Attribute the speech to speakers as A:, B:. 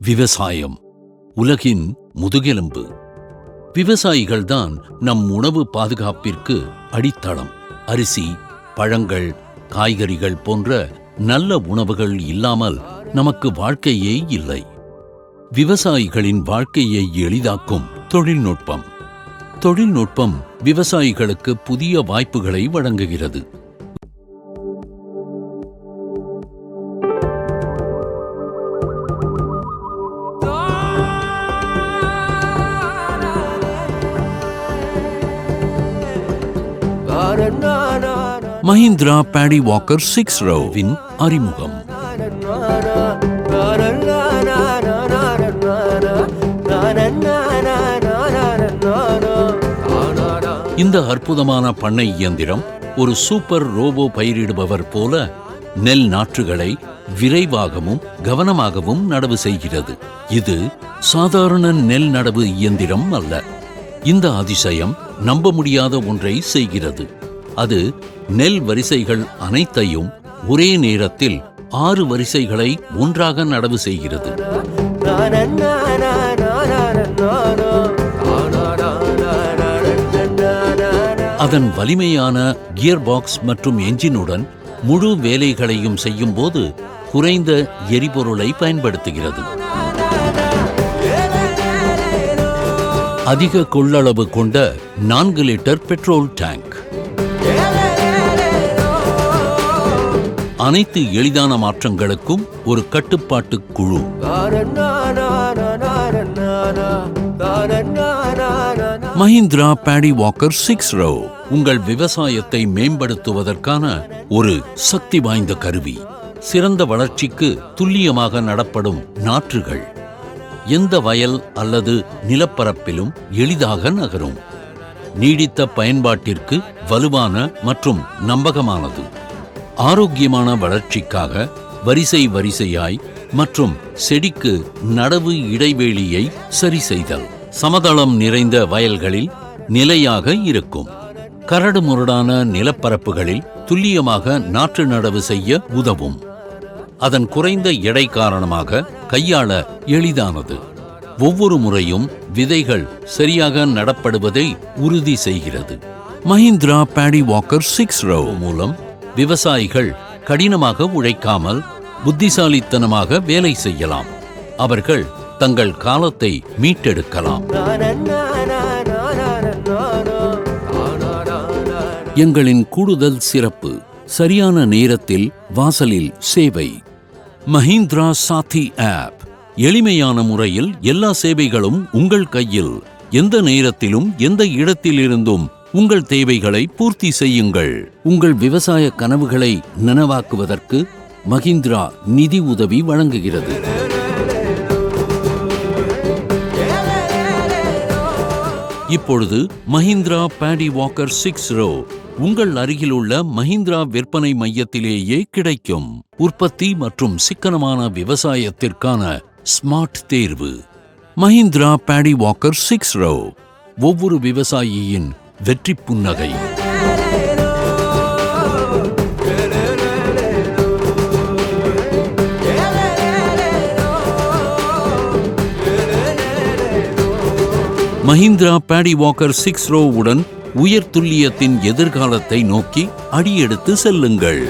A: விவசாயம் உலகின் முதுகெலும்பு. விவசாயிகள்தான் நம் உணவு பாதுகாப்பிற்கு அடித்தளம். அரிசி, பழங்கள், காய்கறிகள் போன்ற நல்ல உணவுகள் இல்லாமல் நமக்கு வாழ்க்கையே இல்லை. விவசாயிகளின் வாழ்க்கையை எளிதாக்கும் தொழில்நுட்பம். தொழில்நுட்பம் விவசாயிகளுக்கு புதிய வாய்ப்புகளை வழங்குகிறது. Mahindra Bedi Walker 6 row win அறிமுகம். இந்த அற்புதமான பண்ணை இயந்திரம் ஒரு சூப்பர் ரோபோ பயிரிடுபவர் போல நெல் நாற்றுகளை விரைவாகவும் கவனமாகவும் நடவு செய்கிறது. இது சாதாரண நெல் நடவு இயந்திரம் அல்ல. இந்த அதிசயம் நம்ப முடியாத ஒன்றை செய்கிறது. அது நெல் வரிசைகள் அனைத்தையும் ஒரே நேரத்தில் 6 வரிசைகளை ஒன்றாக நடவு செய்கிறது. அதன் வலிமையான கியர் பாக்ஸ் மற்றும் என்ஜினுடன் முழு வேலைகளையும் செய்யும் போது குறைந்த எரிபொருளை பயன்படுத்துகிறது. அதிக கொள்ளளவு கொண்ட 4 லிட்டர் பெட்ரோல் டேங்க். அனைத்து எளிதான மாற்றங்களுக்கும் ஒரு கட்டுப்பாட்டு குழு. மஹிந்திரா பேடி வாக்கர் 6 row உங்கள் விவசாயத்தை மேம்படுத்துவதற்கான ஒரு சக்தி வாய்ந்த கருவி. சிறந்த வளர்ச்சிக்கு துல்லியமாக நடப்படும் நாற்றுகள் எந்த வயல் அல்லது நிலப்பரப்பிலும் எளிதாக நகரும். நீடித்த பயன்பாட்டிற்கு வலுவான மற்றும் நம்பகமானது. ஆரோக்கியமான வளர்ச்சிக்காக வரிசை வரிசையாய் மற்றும் செடிக்கு நடவு இடைவெளியை சரி செய்தல். சமதளம் நிறைந்த வயல்களில் நிலையாக இருக்கும். கரடுமுரடான நிலப்பரப்புகளில் துல்லியமாக நாற்று நடவு செய்ய உதவும். அதன் குறைந்த எடை காரணமாக கையாள எளிதானது. ஒவ்வொரு முறையும் விதைகள் சரியாக நடப்படுவதை உறுதி செய்கிறது. மஹிந்திரா பேடி வாக்கர் 6 row மூலம் விவசாயிகள் கடினமாக உழைக்காமல் புத்திசாலித்தனமாக வேலை செய்யலாம். அவர்கள் தங்கள் காலத்தை மீட்டெடுக்கலாம். எங்களின் கூடுதல் சிறப்பு, சரியான நேரத்தில் வாசலில் சேவை. மஹிந்திரா சாத்தி ஆப். எளிமையான முறையில் எல்லா சேவைகளும் உங்கள் கையில். எந்த நேரத்திலும் எந்த இடத்திலிருந்தும் உங்கள் தேவைகளை பூர்த்தி செய்யுங்கள். உங்கள் விவசாய கனவுகளை நனவாக்குவதற்கு மஹிந்திரா நிதி உதவி வழங்குகிறது. இப்பொழுது மஹிந்திரா பேடி வாக்கர் 6 row உங்கள் அருகிலுள்ள மஹிந்திரா விற்பனை மையத்திலேயே கிடைக்கும். உற்பத்தி மற்றும் சிக்கனமான விவசாயத்திற்கான ஸ்மார்ட் தேர்வு. மஹிந்திரா பேடி வாக்கர் 6 row ஒவ்வொரு விவசாயியின் வெற்றி புன்னகை. மஹிந்திரா பேடி வாக்கர் 6 row உடன் உயர் துல்லியத்தின் எதிர்காலத்தை நோக்கி அடியெடுத்து செல்லுங்கள்.